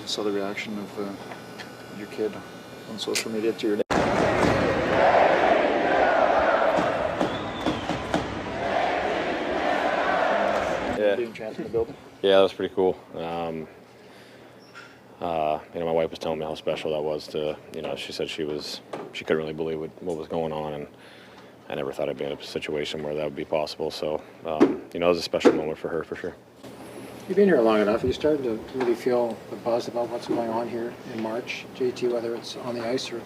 saw the reaction of your kid on social media to your name. Yeah. Being chanted in the building. Yeah, that was pretty cool. My wife was telling me how special that was to, she said she couldn't really believe what was going on, and I never thought I'd be in a situation where that would be possible. So, it was a special moment for her, for sure. You've been here long enough. Are you starting to really feel the buzz about what's going on here in March, JT, whether it's on the ice or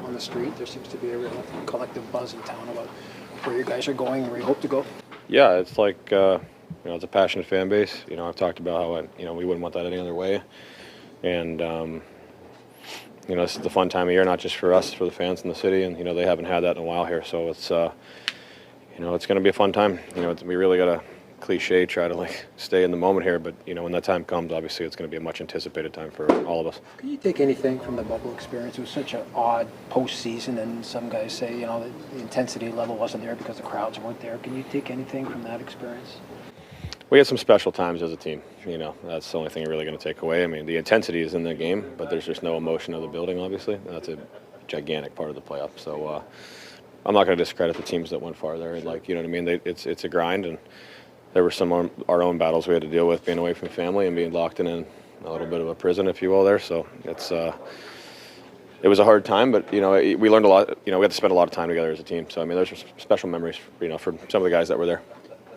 on the street? There seems to be a real collective buzz in town about where you guys are going and where you hope to go. Yeah, it's like, it's a passionate fan base. I've talked about how, we wouldn't want that any other way. And, this is the fun time of year, not just for us, for the fans in the city. And, they haven't had that in a while here. So it's, it's going to be a fun time. We really got to cliche try to stay in the moment here, but when that time comes, obviously it's going to be a much anticipated time for all of us. Can you take anything from the bubble experience? It was such an odd postseason, and some guys say the intensity level wasn't there because the crowds weren't there. Can you take anything from that experience? We had some special times as a team. That's the only thing you're really going to take away. I mean, the intensity is in the game, but there's just no emotion of the building. Obviously, that's a gigantic part of the playoff. So I'm not going to discredit the teams that went farther. It's a grind, and there were some our own battles we had to deal with, being away from family and being locked in a little bit of a prison, if you will, there. So it was a hard time, but we learned a lot. We had to spend a lot of time together as a team. So there's some special memories, for some of the guys that were there.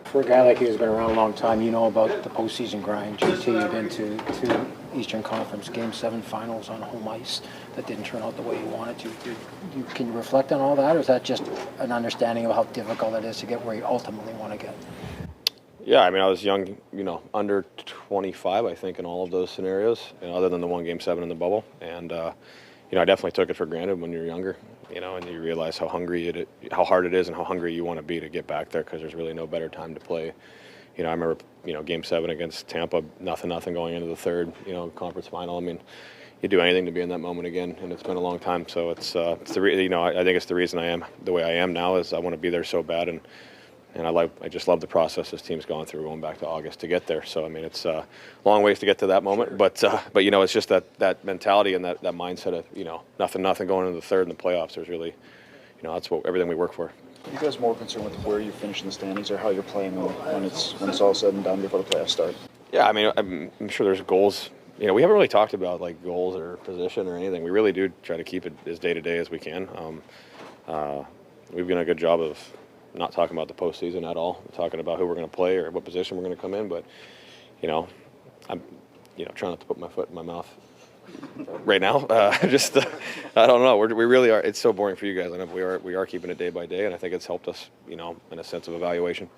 For a guy like you who's been around a long time, you know about the postseason grind. JT, you've been to Eastern Conference Game 7 finals on home ice that didn't turn out the way you wanted to. Can you reflect on all that, or is that just an understanding of how difficult it is to get where you ultimately want to get? Yeah, I was young, under 25, I think, in all of those scenarios, other than the one Game 7 in the bubble. And, I definitely took it for granted when you're younger, and you realize how how hard it is and how hungry you want to be to get back there, because there's really no better time to play. I remember, Game 7 against Tampa, nothing going into the third, conference final. You'd do anything to be in that moment again, and it's been a long time. So it's I think it's the reason I am the way I am now, is I want to be there so bad, and I just love the process this team's gone through going back to August to get there. So it's a long ways to get to that moment, but it's just that mentality and that mindset of nothing going into the third in the playoffs. There's really, that's everything we work for. Are you guys more concerned with where you finish in the standings, or how you're playing when it's all said and done before the playoffs start? Yeah, I'm sure there's goals. We haven't really talked about goals or position or anything. We really do try to keep it as day to day as we can. We've done a good job of not talking about the postseason at all. We're talking about who we're going to play or what position we're going to come in. But, I'm, trying not to put my foot in my mouth right now. I don't know. We really are. It's so boring for you guys. I know we are keeping it day by day, and I think it's helped us, in a sense of evaluation.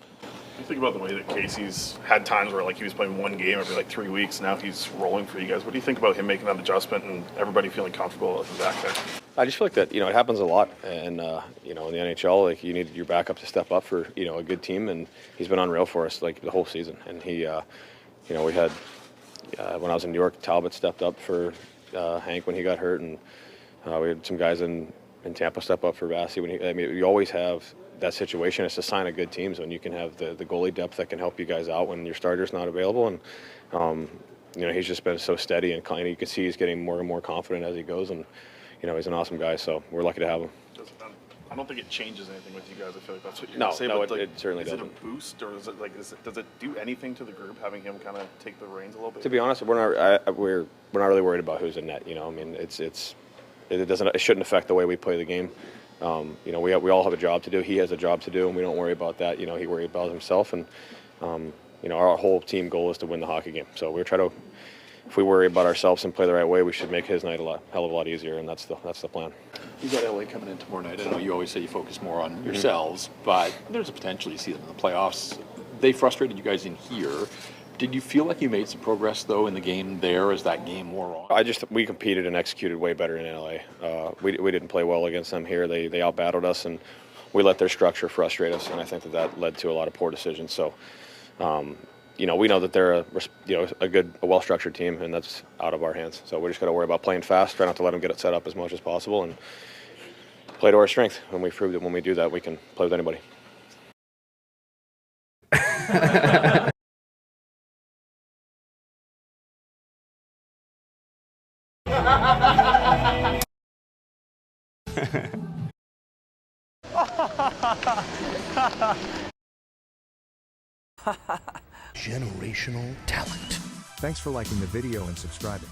You think about the way that Casey's had times where he was playing one game every 3 weeks. Now he's rolling for you guys. What do you think about him making that adjustment and everybody feeling comfortable with him back there? I just feel like that, it happens a lot. And, in the NHL, you need your backup to step up for, a good team. And he's been unreal for us, the whole season. And he, we had, when I was in New York, Talbot stepped up for Hank when he got hurt. And we had some guys in Tampa step up for Vasi. You always have that situation. It's a sign of good teams when you can have the goalie depth that can help you guys out when your starter's not available. And, he's just been so steady, and you can see he's getting more and more confident as he goes. And, he's an awesome guy, so we're lucky to have him. I don't think it changes anything with you guys. I feel like that's what you're going to say. No, it certainly doesn't. Is it a boost, or is it does it do anything to the group having him kind of take the reins a little bit? To be honest, we're not really worried about who's in net. It shouldn't affect the way we play the game. We all have a job to do. He has a job to do, and we don't worry about that. He worries about himself, and our whole team goal is to win the hockey game. So we try to. If we worry about ourselves and play the right way, we should make his night hell of a lot easier, and that's the plan. You got LA coming in tomorrow night. I know you always say you focus more on yourselves, but there's a potential you see them in the playoffs. They frustrated you guys in here. Did you feel like you made some progress, though, in the game there as that game wore on? We competed and executed way better in LA. We didn't play well against them here. They outbattled us, and we let their structure frustrate us, and I think that led to a lot of poor decisions. So, we know that they're a well-structured team, and that's out of our hands. So we just got to worry about playing fast, try not to let them get it set up as much as possible, and play to our strength. And we proved that when we do that, we can play with anybody. Generational talent. Thanks for liking the video and subscribing.